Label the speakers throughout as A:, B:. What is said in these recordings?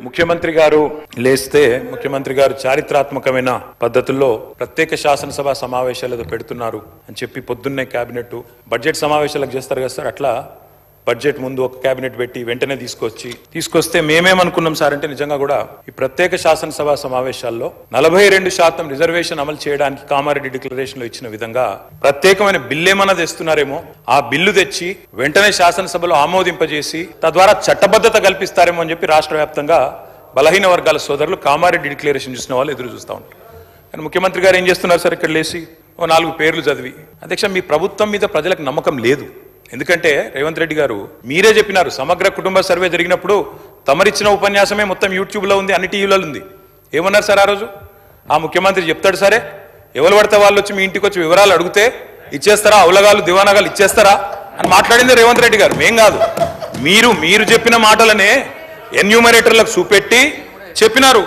A: ముఖ్యమంత్రి గారు లేస్తే ముఖ్యమంత్రి గారు చారిత్రాత్మకమైన పద్ధతుల్లో ప్రత్యేక శాసనసభ సమావేశాలు పెడుతున్నారు అని చెప్పి పొద్దున్నే కేబినెట్ బడ్జెట్ సమావేశాలకు చేస్తారు కదా సార్. అట్లా బడ్జెట్ ముందు ఒక కేబినెట్ పెట్టి వెంటనే తీసుకొస్తే మేమేమనుకున్నాం సార్ అంటే నిజంగా కూడా ఈ ప్రత్యేక శాసనసభ సమావేశాల్లో 42% రిజర్వేషన్ అమలు చేయడానికి కామారెడ్డి డిక్లరేషన్ లో ఇచ్చిన విధంగా ప్రత్యేకమైన బిల్లు ఏమన్నా తెస్తున్నారేమో, ఆ బిల్లు తెచ్చి వెంటనే శాసనసభలో ఆమోదింపజేసి తద్వారా చట్టబద్ధత కల్పిస్తారేమో అని చెప్పి రాష్ట్ర వ్యాప్తంగా బలహీన వర్గాల సోదరులు కామారెడ్డి డిక్లరేషన్ చూసిన వాళ్ళు ఎదురు చూస్తూ ఉంటారు. కానీ ముఖ్యమంత్రి గారు ఏం చేస్తున్నారు సార్, ఇక్కడ లేచి ఓ 4 పేర్లు చదివి, అధ్యక్ష మీ ప్రభుత్వం మీద ప్రజలకు నమ్మకం లేదు. ఎందుకంటే రేవంత్ రెడ్డి గారు మీరే చెప్పినారు, సమగ్ర కుటుంబ సర్వే జరిగినప్పుడు తమరిచ్చిన ఉపన్యాసమే మొత్తం యూట్యూబ్లో ఉంది, అన్ని టీవీలో ఉంది. ఏమన్నారు సార్ ఆ రోజు? ఆ ముఖ్యమంత్రి చెప్తాడు సరే, ఎవరు పడితే వాళ్ళు వచ్చి మీ ఇంటికి వచ్చి వివరాలు అడిగితే ఇచ్చేస్తారా, అవలగాలు దివానాగాలు ఇచ్చేస్తారా అని మాట్లాడింది రేవంత్ రెడ్డి గారు, మేం కాదు. మీరు చెప్పిన మాటలనే ఎన్యూమరేటర్లకు చూపెట్టి చెప్పినారు,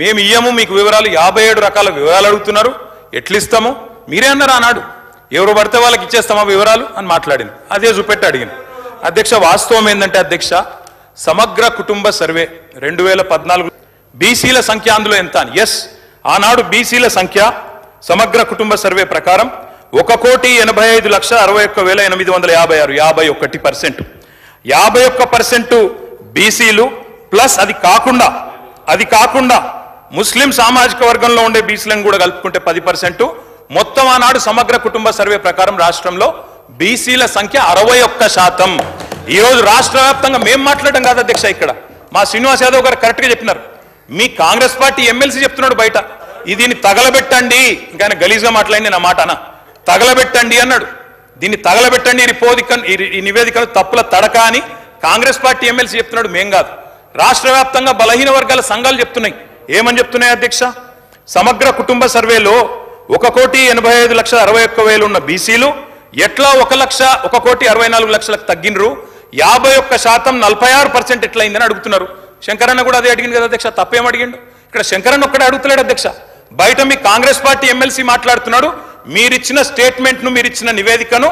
A: మేము ఇయ్యము మీకు వివరాలు, 57 రకాల వివరాలు అడుగుతున్నారు, ఎట్లిస్తాము మీరే అన్నారు ఆనాడు. ఎవరు పడితే వాళ్ళకి ఇచ్చేస్తామా వివరాలు అని మాట్లాడింది, అదే చూపెట్టి అడిగింది. అధ్యక్ష వాస్తవం ఏంటంటే అధ్యక్ష, సమగ్ర కుటుంబ సర్వే 2014 బీసీల సంఖ్య అందులో ఎంత అని, ఎస్ ఆనాడు బీసీల సంఖ్య సమగ్ర కుటుంబ సర్వే ప్రకారం 1,85,61,856, 51%. 51% బీసీలు ప్లస్ అది కాకుండా ముస్లిం సామాజిక వర్గంలో ఉండే బీసీలను కూడా కలుపుకుంటే 10%. మొత్తం ఆనాడు సమగ్ర కుటుంబ సర్వే ప్రకారం రాష్ట్రంలో బీసీల సంఖ్య 61%. ఈ రోజు రాష్ట్ర వ్యాప్తంగా మేము మాట్లాడడం కాదు అధ్యక్ష, ఇక్కడ మా శ్రీనివాస్ యాదవ్ గారు కరెక్ట్ గా చెప్పినారు. మీ కాంగ్రెస్ పార్టీ ఎమ్మెల్సీ చెప్తున్నాడు బయట, దీన్ని తగలబెట్టండి, ఇంకా ఆయన గలీజ్గా మాట్లాడింది నా మాట అన్న, తగలబెట్టండి అన్నాడు. దీన్ని తగలబెట్టండి ఈ నివేదికలు తప్పుల తడక అని కాంగ్రెస్ పార్టీ ఎమ్మెల్సీ చెప్తున్నాడు, మేం కాదు. రాష్ట్ర వ్యాప్తంగా బలహీన వర్గాల సంఘాలు చెప్తున్నాయి. ఏమని చెప్తున్నాయి అధ్యక్ష? సమగ్ర కుటుంబ సర్వేలో 1,85,61,000 ఉన్న బీసీలు ఎట్లా 1,64,00,000 తగ్గినరు, 51% 46% ఎట్లయిందని అడుగుతున్నారు. శంకరన్న కూడా అదే అడిగింది కదా అధ్యక్ష, తప్పేం అడిగిండు? ఇక్కడ శంకరన్న ఒక్కడే అడుగుతలేడు అధ్యక్ష, బయట మీ కాంగ్రెస్ పార్టీ ఎమ్మెల్సీ మాట్లాడుతున్నాడు, మీరిచ్చిన స్టేట్మెంట్ను మీరిచ్చిన నివేదికను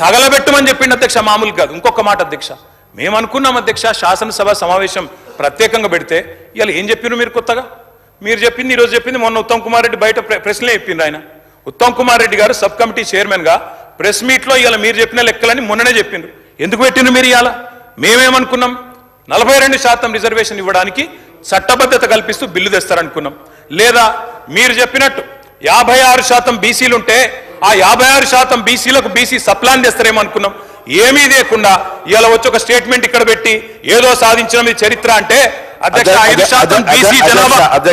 A: తగలబెట్టమని చెప్పిండు అధ్యక్ష, మామూలు కాదు. ఇంకొక మాట అధ్యక్ష, మేము అనుకున్నాం అధ్యక్ష శాసనసభ సమావేశం ప్రత్యేకంగా పెడితే, ఇవాళ ఏం చెప్పినారు మీరు కొత్తగా? మీరు చెప్పింది ఈరోజు చెప్పింది మొన్న ఉత్తమ్ కుమార్ రెడ్డి బయట ప్రెస్లే చెప్పిండ్రు. ఆయన ఉత్తమ్ కుమార్ రెడ్డి గారు సబ్ కమిటీ చైర్మన్ గా ప్రెస్ మీట్ లో ఇవాళ మీరు చెప్పిన లెక్కలని మొన్ననే చెప్పిండ్రు. ఎందుకు పెట్టిండ్రు మీరు? ఇవాళ మేమేమనుకున్నాం, 42% రిజర్వేషన్ ఇవ్వడానికి చట్టబద్ధత కల్పిస్తూ బిల్లు తెస్తారనుకున్నాం. లేదా మీరు చెప్పినట్టు 56% బీసీలు ఉంటే ఆ 56% బీసీలకు బీసీ సప్లాన్ చేస్తారేమో అనుకున్నాం. ఏమీ లేకుండా ఇవాళ వచ్చి ఒక స్టేట్మెంట్ ఇక్కడ పెట్టి ఏదో సాధించడం ఇది చరిత్ర అంటే అధ్యక్ష 5% బీసీ జనాభా